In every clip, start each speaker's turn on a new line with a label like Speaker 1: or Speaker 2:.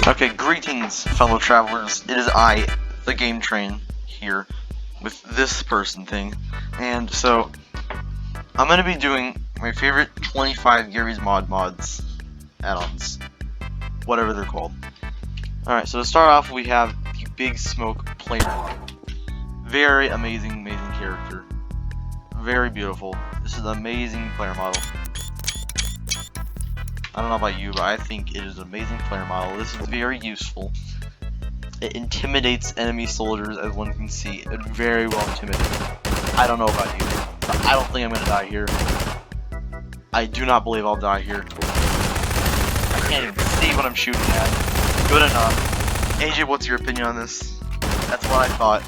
Speaker 1: Okay, greetings, fellow travelers. It is I, the Game Train, here with this person thing. And so, I'm gonna be doing my favorite 25 Garry's mods, add-ons, whatever they're called. Alright, so to start off, we have the Big Smoke player mod. Very amazing character. Very beautiful. This is an amazing player model. I don't know about you, but I think it is an amazing player model. This is very useful. It intimidates enemy soldiers, as one can see. It's very well intimidating. I don't know about you, but I don't think I'm gonna die here. I do not believe I'll die here. I can't even see what I'm shooting at. Good enough. AJ, what's your opinion on this? That's what I thought.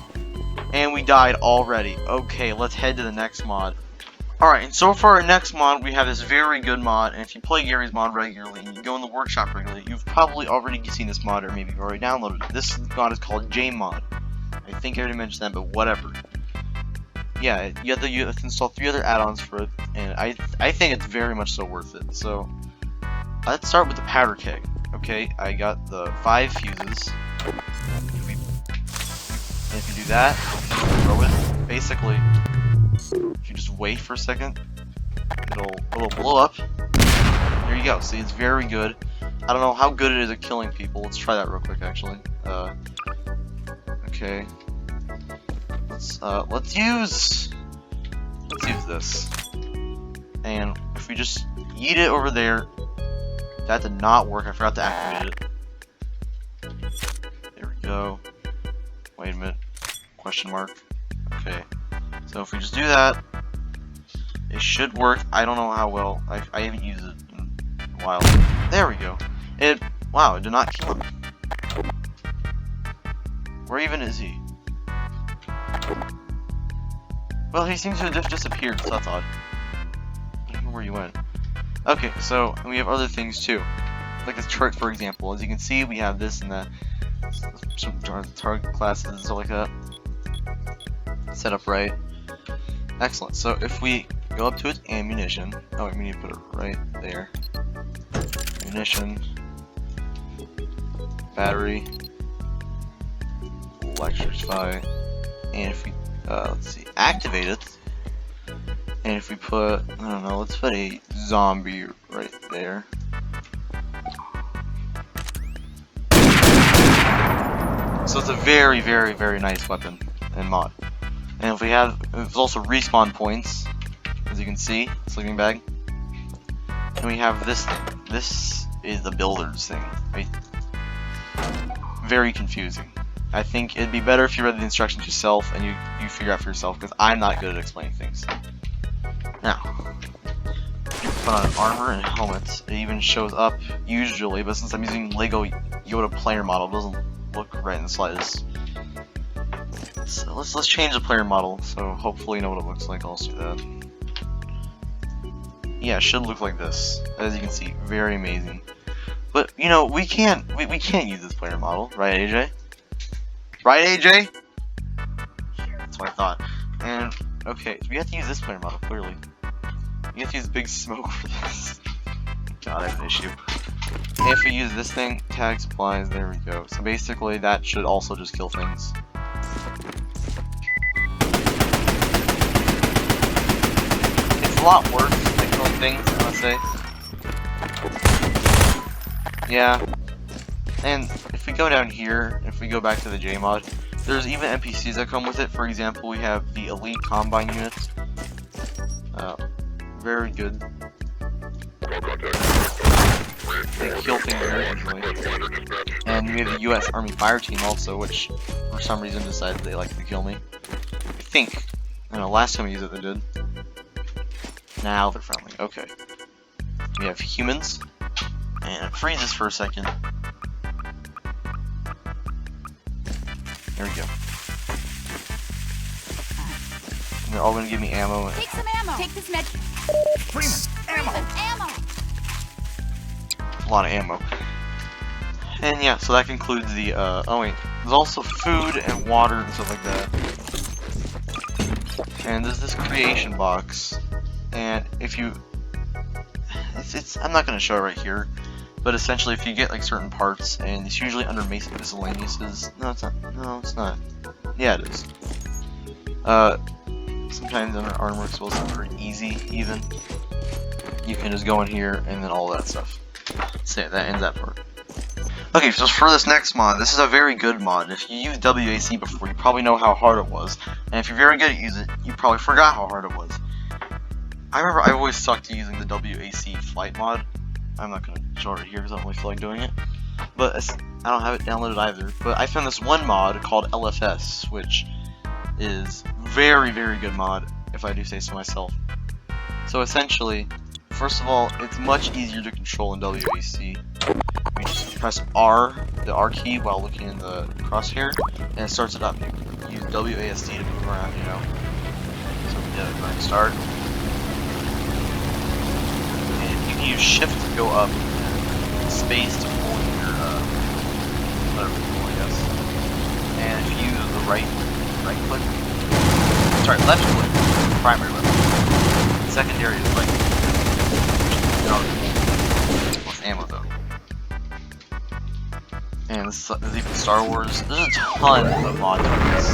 Speaker 1: And we died already. Okay, let's head to the next mod. Alright, and so for our next mod, we have this very good mod, and if you play Garry's mod regularly, and you go in the workshop regularly, you've probably already seen this mod, or maybe you've already downloaded it. This mod is called JMod. I think I already mentioned that, but whatever. Yeah, you have to install 3 other add-ons for it, and I think it's very much so worth it. So, let's start with the powder keg. Okay, I got the 5 fuses. If you do that, throw it, basically. If you just wait for a second, it'll blow up. There you go. See, it's very good. I don't know how good it is at killing people. Let's try that real quick, actually. Okay. Let's use this. And if we just yeet it over there, that did not work. I forgot to activate it. There we go. Wait a minute. Question mark. Okay. So if we just do that, it should work. I don't know how well. I haven't used it in a while. There we go. Wow, it did not kill him. Where even is he? Well, he seems to have just disappeared, so that's odd. I don't know where he went. Okay, so we have other things too. Like this turret, for example. As you can see, we have this and that. Some target classes and stuff like that. Set up right. Excellent. So if we go up to its ammunition, oh, we need to put it right there. Ammunition, battery, electrify, and if we let's see, activate it, and if we put, I don't know, let's put a zombie right there. So it's a very, very, very nice weapon and mod. And if we have, there's also respawn points, as you can see, sleeping bag. And we have this thing. This is the builder's thing. Right? Very confusing. I think it'd be better if you read the instructions yourself and you figure out for yourself, because I'm not good at explaining things. Now, you put on armor and helmets. It even shows up usually, but since I'm using Lego Yoda player model, it doesn't look right in the slightest. So let's change the player model, so hopefully you know what it looks like. I'll do that. Yeah, it should look like this. As you can see, very amazing. But you know, we can't use this player model, right, AJ? Right, AJ? That's what I thought. And okay, so we have to use this player model, clearly. We have to use Big Smoke for this. God, I have an issue. And if we use this thing, tag supplies, there we go. So basically, that should also just kill things. It's a lot worse than killing things, I must say. Yeah. And if we go down here, if we go back to the JMod, there's even NPCs that come with it. For example, we have the Elite Combine units. Very good. They kill things very easily. And we have the US Army Fire Team also, which for some reason decided they like to kill me. I think. I don't know, last time we used it they did. Now they're friendly. Okay. We have humans. And freeze this for a second. There we go. And they're all gonna give me ammo.
Speaker 2: Take some ammo. Take this med. Ammo.
Speaker 1: A lot of ammo. And yeah, so that concludes the, oh wait, there's also food and water and stuff like that. And there's this creation box, and if you, I'm not gonna show it right here, But essentially, if you get like certain parts, and it's usually under Mesa miscellaneous. No, it's not. No, it's not. Yeah, it is. Sometimes under armor explosives are easy. Even you can just go in here and then all that stuff. So that ends that part. Okay, so for this next mod, this is a very good mod. If you used WAC before, you probably know how hard it was. And if you're very good at using it, you probably forgot how hard it was. I remember I always sucked at using the WAC flight mod. I'm not going to show it here because I don't really feel like doing it. But I don't have it downloaded either. But I found this one mod called LFS, which is very, very good mod, if I do say so myself. So essentially, first of all, it's much easier to control in WAC. You just press R, the R key, while looking in the crosshair, and it starts it up. You use WASD to move around, you know. So yeah, go ahead and start. And you can use Shift to go up, and space to pull in your whatever you pull, I guess. And if you use the right click, sorry, left click, primary left. Secondary is right. Plus ammo though. And there's even Star Wars. There's a ton of mods for this.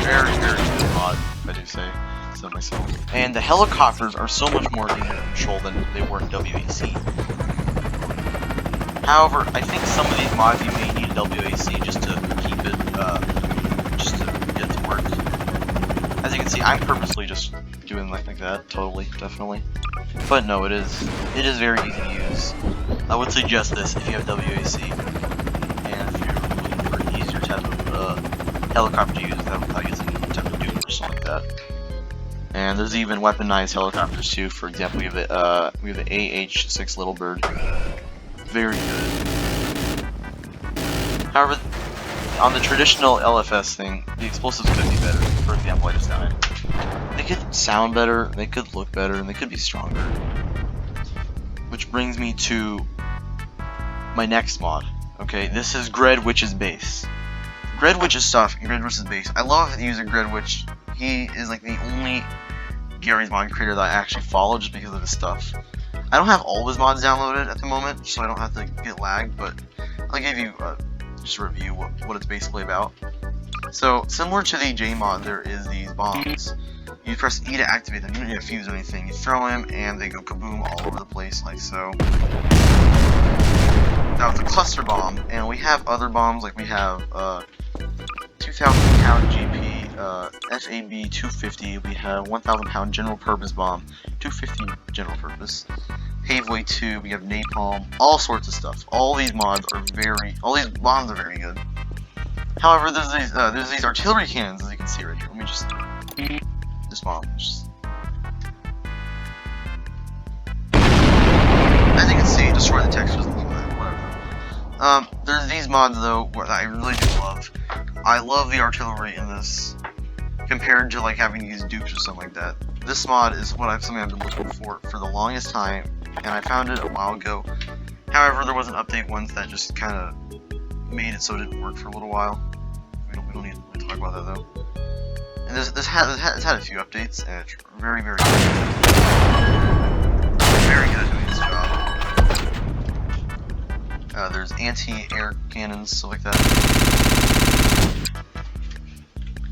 Speaker 1: Very, very good mod, if I do say so myself. And the helicopters are so much more easy to control than they were in WAC. However, I think some of these mods you may need WAC just to keep it, just to get it to work. As you can see, I'm purposely just doing like that, totally, definitely. But no, it is very easy to use. I would suggest this if you have WAC, and if you're looking for an easier type of helicopter to use without using type of Doom or something like that. And there's even weaponized helicopters too. For example, we have the AH-6 Little Bird. Very good. However, on the traditional LFS thing, the explosives could be better. For example, I just died. They could sound better, they could look better, and they could be stronger. Which brings me to my next mod. Okay, this is Gredwitch's base. Gredwitch's stuff and Gredwitch's base. I love using Gredwitch. He is like the only Garry's mod creator that I actually follow just because of his stuff. I don't have all of his mods downloaded at the moment, so I don't have to get lagged, but I'll give you just a review what it's basically about. So, similar to the JMod, there is these bombs. You press E to activate them. You don't need to fuse anything. You throw them, and they go kaboom all over the place, like so. Now, it's a cluster bomb, and we have other bombs, like we have 2,000 pound GP, SAB 250, we have 1,000 pound general purpose bomb, 250 general purpose, Paveway 2, we have napalm, all sorts of stuff. All these bombs are very good. However, there's these artillery cannons, as you can see right here. Let me just this bomb. As you can see, destroy the textures. Whatever. There's these mods though that I really do love. I love the artillery in this compared to like having to use dupes or something like that. This mod is something I've been looking for the longest time, and I found it a while ago. However, there was an update once that just kind of made it so it didn't work for a little while. We don't need to talk about that though. And it's had a few updates, and it's very, very good. Very good at doing its job. There's anti-air cannons, stuff like that.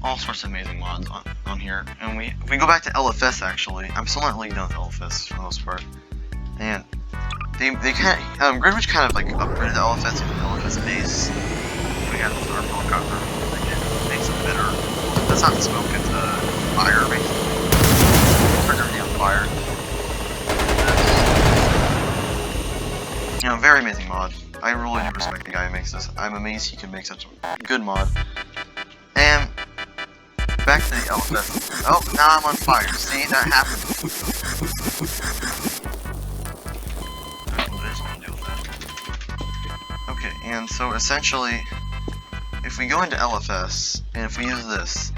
Speaker 1: All sorts of amazing mods on here. And if we go back to LFS, actually, I'm still not really done with LFS for the most part. And they kind of, Gridwich kind of like upgraded the LFS to the LFS base. We got the third helicopter, it makes it better. That's not smoke, it's fire, basically. Turns everything on fire. You know, very amazing mod. I really do respect the guy who makes this. I'm amazed he can make such a good mod. And back to the LFS. Oh, now I'm on fire. See, that happened. Okay, and so essentially, if we go into LFS, and if we use this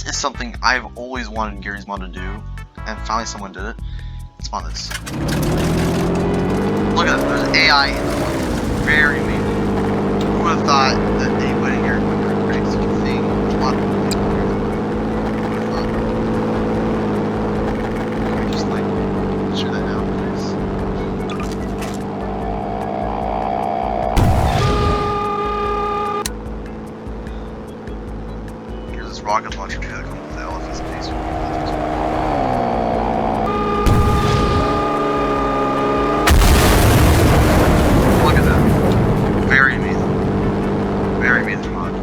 Speaker 1: is something I've always wanted Garry's mod to do, and finally someone did it. Let's mod this. Look at that, there's AI in the mod. Very amazing. Who would have thought that anybody here would create such a thing? A lot of people think. Who would have thought? Let me just like, share that now, please. rocket launcher too that comes with the LFS base. Look at that. Very amazing. Very amazing mod.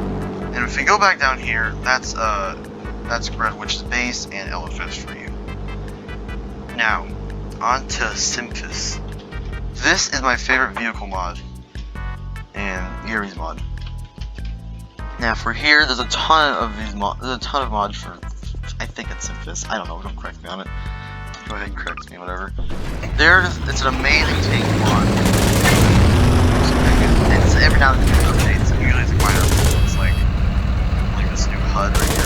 Speaker 1: And if we go back down here, that's Red Witch's base and LFS for you. Now, on to Simchas. This is my favorite vehicle mod. And Garry's mod. Now for here, there's a ton of these mods. There's a ton of mods for, I think it's Simchas. I don't know. Don't correct me on it. Go ahead and correct me, whatever. It's an amazing tank mod. And it's every now and then it updates. And usually it's quite updates. It's like this new HUD right here.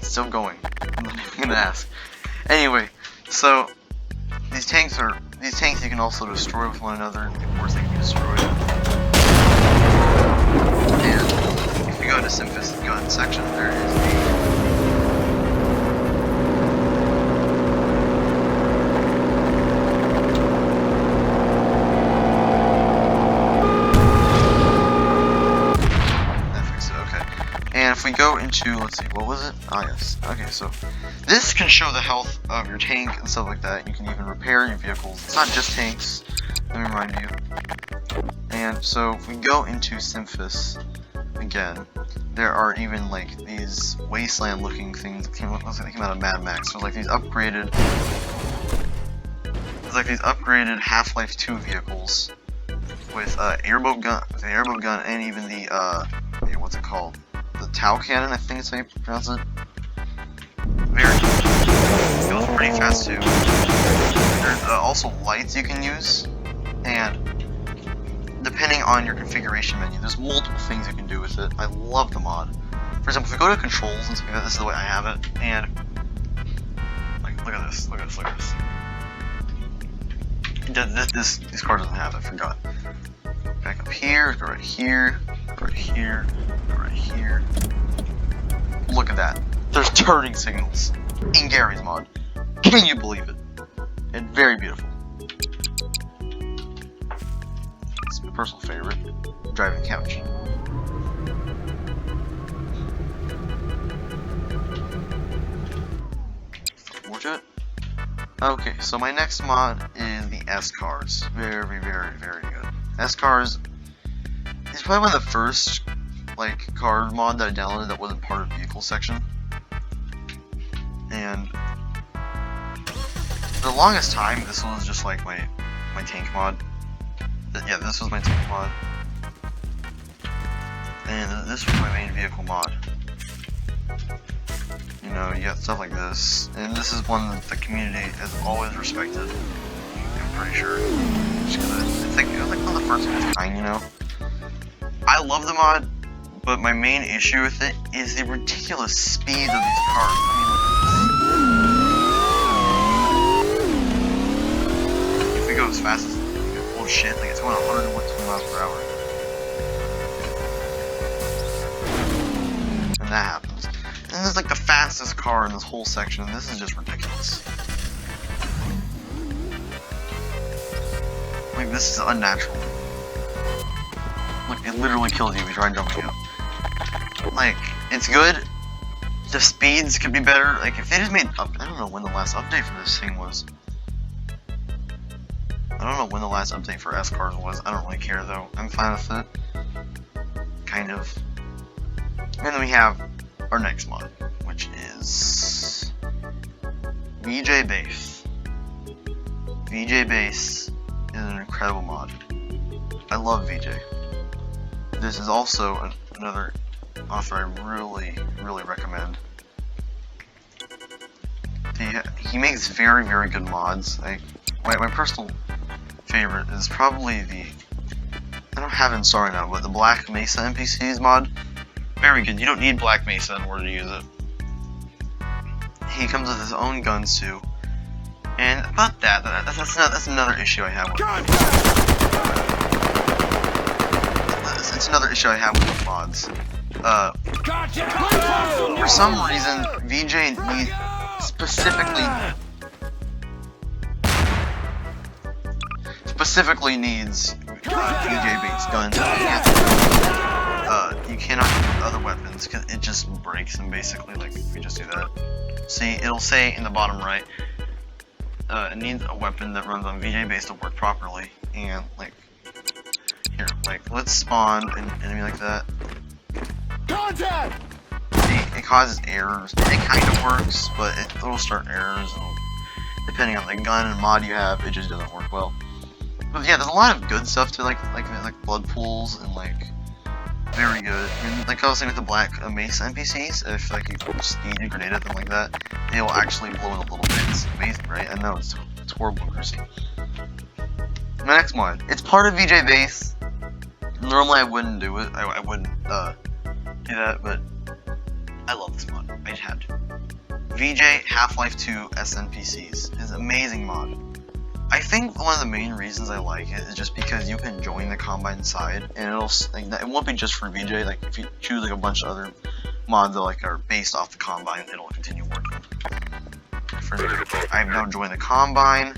Speaker 1: Still going. I'm not even gonna ask. Anyway, so these tanks you can also destroy with one another, and of course they can be destroyed. And if you go to Simchas gun section, there is if we go into, let's see, what was it? Ah, yes. Okay, so this can show the health of your tank and stuff like that. You can even repair your vehicles. It's not just tanks, let me remind you. And so if we go into Simchas again, there are even like these wasteland looking things that came out of Mad Max. So like these upgraded HalfLife 2 vehicles with airboat gun, and even the what's it called? The Tau cannon, I think is how you pronounce it. Very good. It goes pretty fast too. There's also lights you can use, and depending on your configuration menu, there's multiple things you can do with it. I love the mod. For example, if we go to controls and stuff like that, this is the way I have it, and like, look at this. These cars doesn't have it, I forgot. Back up here, go right here, go right here, go right here. Look at that. There's turning signals in Garry's mod. Can you believe it? And very beautiful. It's my personal favorite. Driving the couch. More to it. Okay, so my next mod is the S cars. Very, very, very good. S cars is probably one of the first car mod that I downloaded that wasn't part of the vehicle section. And for the longest time, this was just like my tank mod. Yeah, this was my tank mod. And this was my main vehicle mod. You know, you got stuff like this. And this is one that the community has always respected. I'm pretty sure. Just cause it was like one of the first of its kind, you know? I love the mod, but my main issue with it is the ridiculous speed of these cars. I mean, if we go as fast as, oh shit, like it's going 120 miles per hour. And that happens. And this is like the fastest car in this whole section, and this is just ridiculous. Like, this is unnatural. Look, it literally kills you if you try jumping up. Like, it's good. The speeds could be better. Like, if they just made up, I don't know when the last update for this thing was. I don't know when the last update for S cars was. I don't really care though. I'm fine with it. Kind of. And then we have our next mod, which is VJ Base. VJ Base is an incredible mod. I love VJ. This is also another author I really, really recommend. He makes very, very good mods. My personal favorite is probably I don't have it installed right now, but the Black Mesa NPCs mod. Very good. You don't need Black Mesa in order to use it. He comes with his own guns too. And about that's another issue I have with it. It's another issue I have with mods. For some reason, VJ specifically needs VJ-based guns. You cannot use other weapons because it just breaks them basically. Like if we just do that, see, it'll say in the bottom right, it needs a weapon that runs on VJ-based to work properly. And like here, like let's spawn an enemy like that.
Speaker 3: Contact!
Speaker 1: See, it causes errors. It kind of works, but it'll start errors. And depending on the gun and mod you have, it just doesn't work well. But yeah, there's a lot of good stuff to like blood pools and like very good. And like I was saying with the black Mesa NPCs, if like you speed a grenade at them like that, they will actually blow in a little bit. It's amazing, right? I know it's horrible accuracy. My next mod, it's part of VJ base. Normally I wouldn't do it. I wouldn't do that, but I love this mod. I had to. VJ HalfLife 2 SNPCs is an amazing mod. I think one of the main reasons I like it is just because you can join the Combine side, and it'll like, it won't be just for VJ. Like if you choose like a bunch of other mods that like are based off the Combine, it'll continue working. I've now joined the Combine.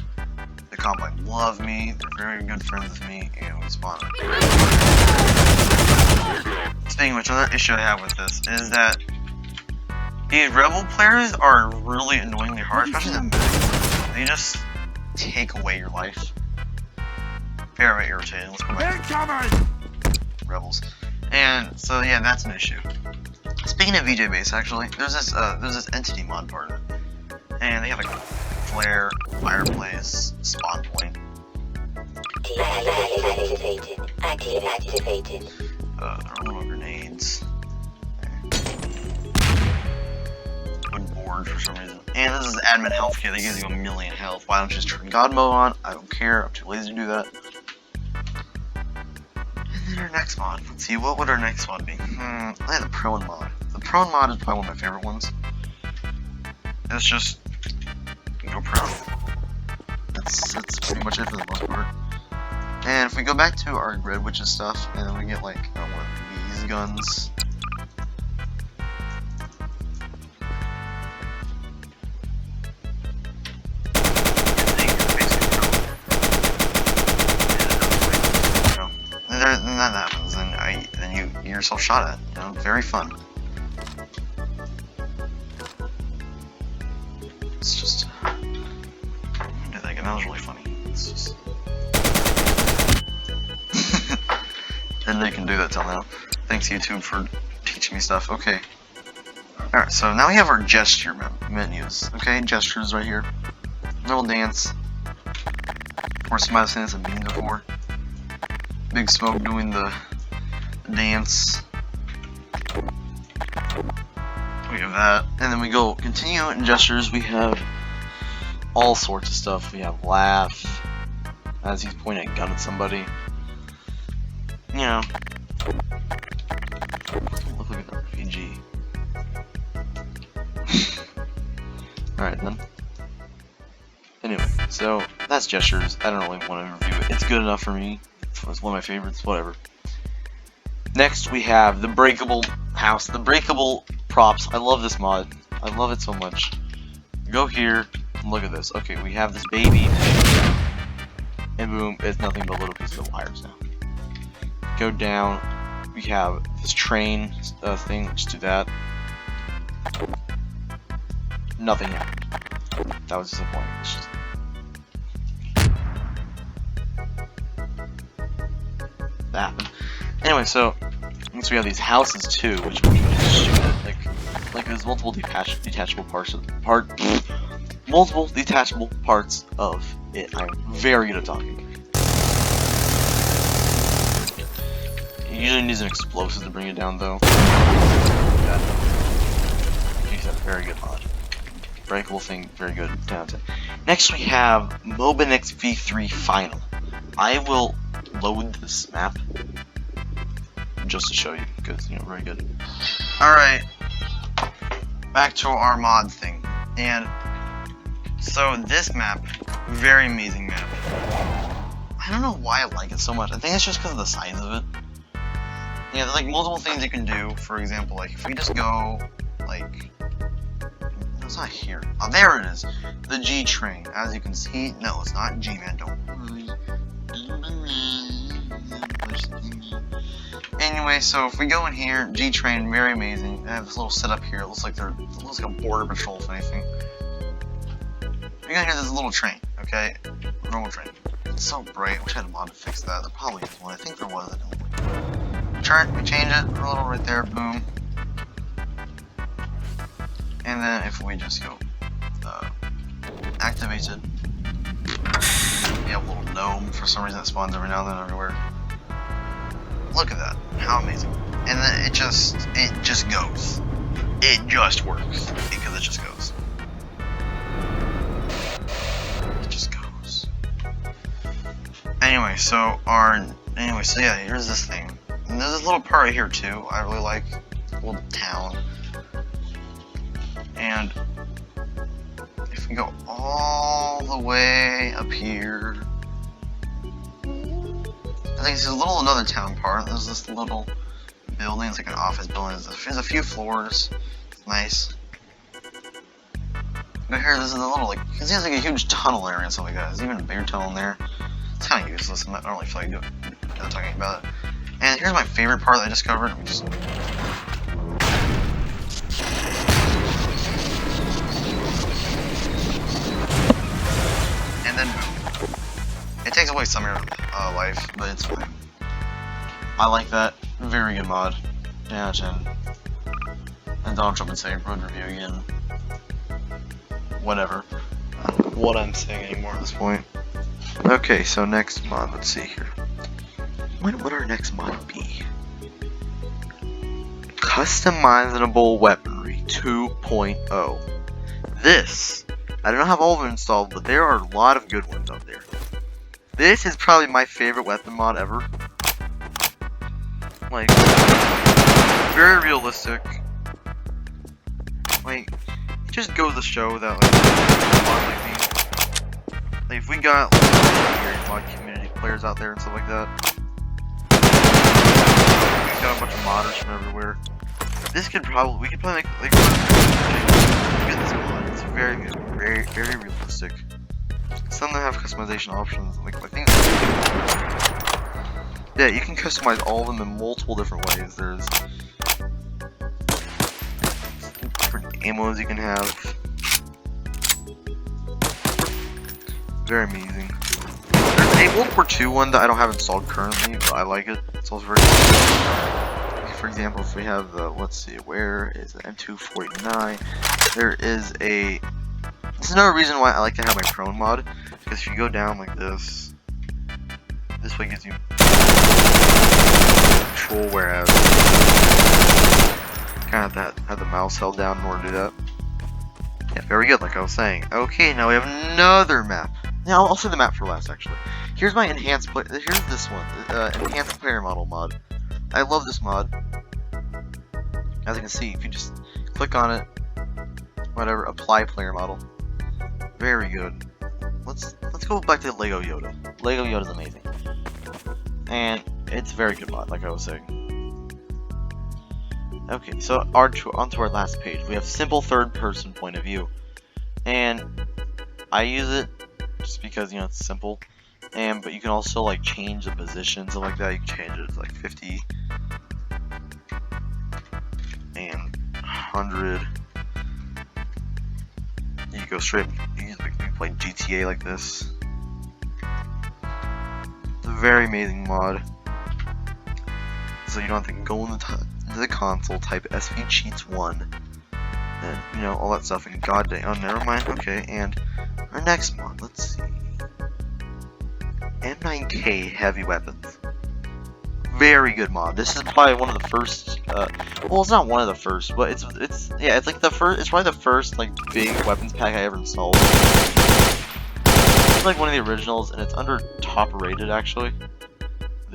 Speaker 1: The Combine love me. They're very good friends with me, and we spawn. Speaking of which, another issue I have with this is that these Rebel players are really annoyingly hard, especially the medics. They just take away your life. Very irritating. Let's go back to Rebels. And so yeah, that's an issue. Speaking of VJ base, actually, there's this entity mod part of it, and they have like flare, fireplace, spawn point.
Speaker 4: Activated.
Speaker 1: There are little grenades. Wooden board for some reason. And this is admin health kit. They give you 1,000,000 health. Why don't you just turn God mode on? I don't care. I'm too lazy to do that. And then our next mod. Let's see, what would our next mod be? I had the prone mod. The prone mod is probably one of my favorite ones. It's just go prone. That's pretty much it for the most part. And if we go back to our Red Witches stuff, and then we get like one of these guns. Then that happens, then you get yourself shot at. You know, very fun. It's just, I did that again. That was really funny. It's just, and they can do that till now. Thanks YouTube for teaching me stuff. Okay. All right. So now we have our gesture menus. Okay, gestures right here. Little dance. Of course, you might have seen this in memes before. Big Smoke doing the dance. We have that, and then we go continue in gestures. We have all sorts of stuff. We have laugh as he's pointing a gun at somebody. You know, look like an RPG. All right then. Anyway, so that's gestures. I don't really want to review it. It's good enough for me. It's one of my favorites, whatever. Next we have the Breakable House, the Breakable Props. I love this mod. I love it so much. Go here and look at this. Okay, we have this baby, and boom, it's nothing but little pieces of wires now. Go down, we have this train thing, just do that. Nothing happened. That was disappointing. It's just happen. Anyway, so once we have these houses too, which like there's multiple detachable parts of multiple detachable parts of it. I'm very good at talking. It usually needs an explosive to bring it down though. Yeah. He's a very good mod. Breakable thing, very good. Down to. Next we have Mobin X3 Final. I will load this map just to show you because, you know, very good. Alright, back to our mod thing. And so this map, very amazing map. I don't know why I like it so much. I think it's just because of the size of it. Yeah, there's like multiple things you can do. For example, like if we just go like It's not here. Oh, there it is. The G train. As you can see, no, it's not Gmod. Don't worry. Anyway, so if we go in here, G train, very amazing. They have this little setup here. It looks like it looks like a border patrol, if anything. We got here. There's a little train. Okay, normal train. It's so bright. I wish I had a mod to fix that. There probably is one. I think there was. I don't know. Chart. We change it a little right there. Boom. And then if we just go activate it, we have a little gnome for some reason that spawns every now and then everywhere. Look at that, how amazing! And then it just goes. It just works because it just goes. It just goes. Anyway, so yeah, here's this thing. And there's this little part right here too. I really like a little town. And if we go all the way up here, I think this is another town part. There's this little building, it's like an office building. There's a few floors. It's nice. But here, this is a little, like, you can see it's like a huge tunnel area and stuff like that. There's even a bigger tunnel in there. It's kind of useless. I don't really feel like talking about it. And here's my favorite part that I discovered. And then boom. It takes away some of your life, but it's fine. I like that. Very good mod. 10 out of 10. And Donald Trump would say, road review again. Whatever. I don't know what I'm saying anymore at this point. Okay, so next mod, let's see here. What would our next mod be? Customizable Weaponry 2.0. This, I don't have all of them installed, but there are a lot of good ones out there. This is probably my favorite weapon mod ever. Like, very realistic. Like, it just goes to show that, like, mods like these, like, if we got, like, mod community players out there and stuff like that, we've got a bunch of modders from everywhere. This could probably, we could probably make, like, look at this mod. It's very good, very realistic. Some of them have customization options, like things. Yeah, you can customize all of them in multiple different ways. There's different ammos you can have. Very amazing. There's a World War II one that I don't have installed currently, but I like it. It's also very good. For example, if we have the, let's see, where is the M249? There is a. This is another reason why I like to have my prone mod, because if you go down like this way gives you control, whereas you kind of have to have the mouse held down in order to do that. Yeah, very good, like I was saying. Okay, now we have another map. Now I'll say the map for last, actually. Here's my enhanced play. Here's this one, enhanced player model mod. I love this mod. As you can see, if you just click on it, whatever, apply player model. Very good. Let's go back to Lego Yoda. Lego Yoda's amazing. And it's a very good mod, like I was saying. Okay, so onto our last page. We have simple third person point of view. And I use it just because, you know, it's simple. But you can also like change the positions and like that. You can change it to like 50 and 100. You can go straight. You can play GTA like this. It's a very amazing mod. So you don't have to go into the console, type SV Cheats 1, and you know all that stuff. And goddamn, oh never mind. Okay, and our next mod. Let's see. M9K heavy weapons. Very good mod. This is probably one of the first. Well, it's not one of the first, but it's like the first. It's probably the first like big weapons pack I ever installed. It's like one of the originals, and it's under top rated actually.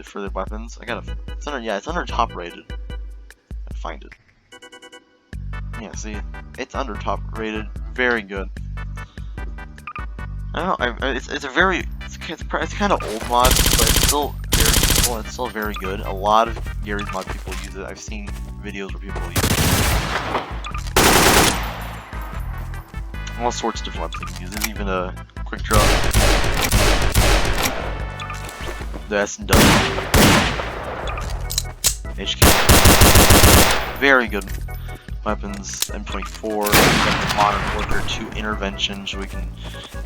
Speaker 1: For the weapons, it's under top rated. I find it. Yeah, see, it's under top rated. Very good. I don't know. It's kind of old mod, but it's still very useful. And it's still very good. A lot of Garry's mod people use it. I've seen videos where people use it. All sorts of different weapons. There's even a quick draw. The S&W. HQ. Very good weapons. M24. Modern Warfare 2 intervention, so we can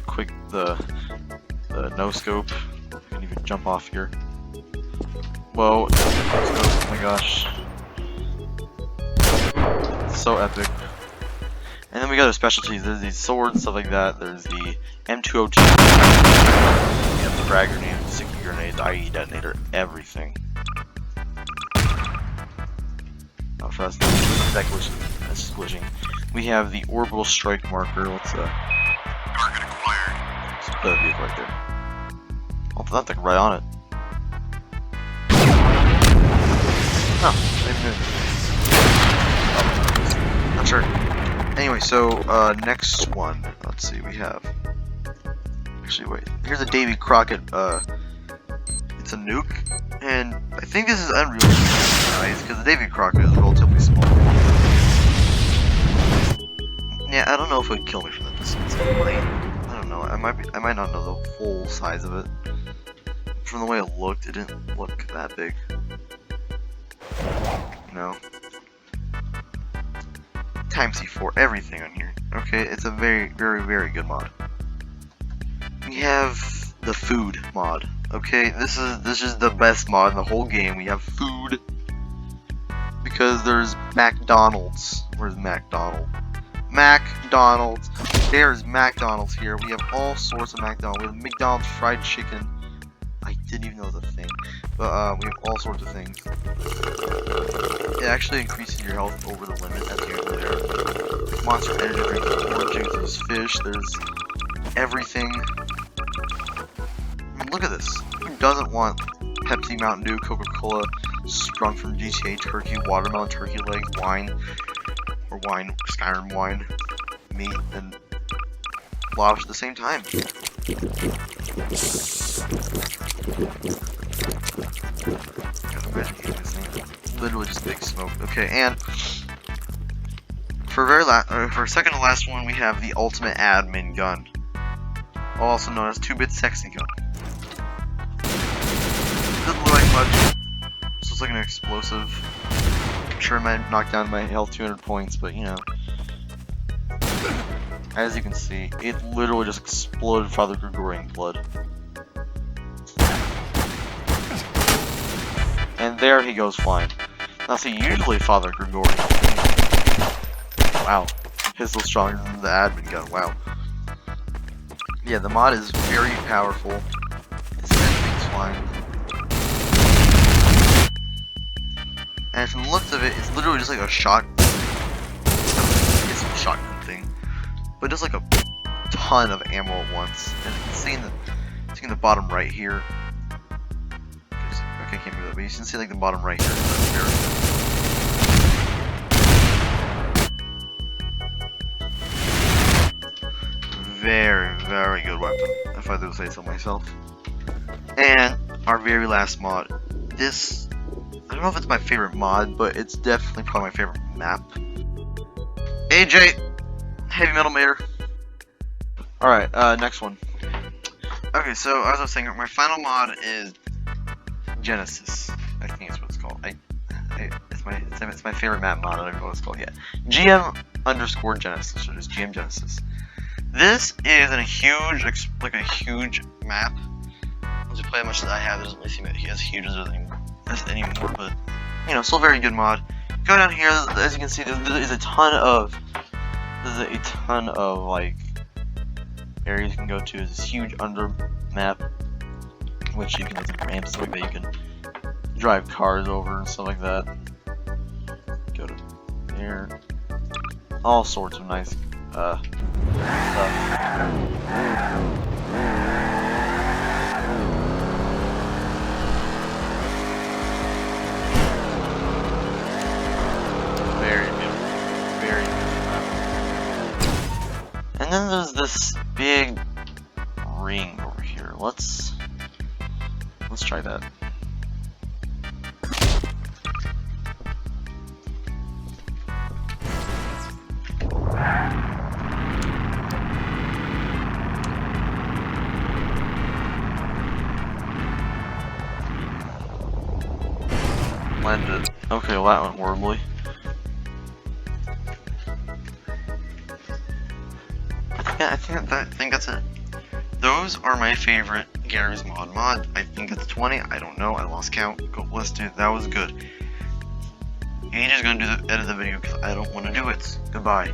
Speaker 1: quick the no scope. We can even jump off here. Whoa! Oh my gosh! So epic. And then we got our specialties. There's these swords, stuff like that. There's the M202. We have the frag grenade, sticky grenade, the IE detonator, everything. Oh, fast. That's glitching. We have the orbital strike marker. What's that? Target acquired. So put that vehicle right there. I'll put that thing right on it. Oh, maybe. Not sure. Anyway, so next one. Let's see. We have. Actually, wait. Here's a Davy Crockett. It's a nuke, and I think this is unreal. Nice, because the Davy Crockett is relatively small. Yeah, I don't know if it would kill me from the distance. I don't know. I might not know the full size of it. From the way it looked, it didn't look that big. No. Times C4, everything on here. Okay, it's a very, very, very good mod. We have the food mod. Okay, this is the best mod in the whole game. We have food because there's McDonald's. Where's McDonald? McDonald's. There's McDonald's here. We have all sorts of McDonald's. We have McDonald's fried chicken. I didn't even know it was a thing. But we have all sorts of things. It actually increases your health over the limit at the end of there. Monster energy drink, orange juice, there's fish, there's everything. I mean, look at this. Who doesn't want Pepsi, Mountain Dew, Coca-Cola, sprung from GTA, turkey, watermelon, turkey legs, wine, or wine, Skyrim wine, meat, and lobster at the same time? Literally just big smoke. Okay, and for for second to last one, we have the ultimate admin gun, also known as 2-bit sexy gun. Doesn't look like much. This looks like an explosive. I'm sure it might knock down my health 200 points, but you know. As you can see, it literally just exploded Father Gregorian blood. And there he goes flying. Now see, usually Father Gregorian. Wow. Pistol stronger than the admin gun, wow. Yeah, the mod is very powerful. It's everything's flying. And from the looks of it, it's literally just like a shot. It's a shotgun thing. But just like a ton of ammo at once. And it's seeing the bottom right here. Okay, I can't move that, but you can see like the bottom right here. Very, very good weapon, if I do say so myself. And our very last mod. This, I don't know if it's my favorite mod, but it's definitely probably my favorite map. AJ, Heavy Metal Mater. Alright, next one. Okay, so as I was saying, my final mod is Genesis. I think that's what it's called. It's my favorite map mod. I don't know what it's called yet. GM_Genesis, or just GM Genesis. This is a huge map. As you play how much that I have, it doesn't really seem as huge as anymore, but you know, still a very good mod. Go down here, as you can see, there's a ton of like areas you can go to. There's this huge under map, which you can get some ramps so that you can drive cars over and stuff like that. Go to there. All sorts of nice stuff. Very beautiful. Very beautiful. And then there's this big ring over here. Let's try that. landed it. Okay, well that went horribly. Yeah, I think that's it. Those are my favorite Garry's Mod. I think it's 20. I don't know. I lost count. God bless, dude. That was good. AJ's gonna edit the video because I don't want to do it. Goodbye.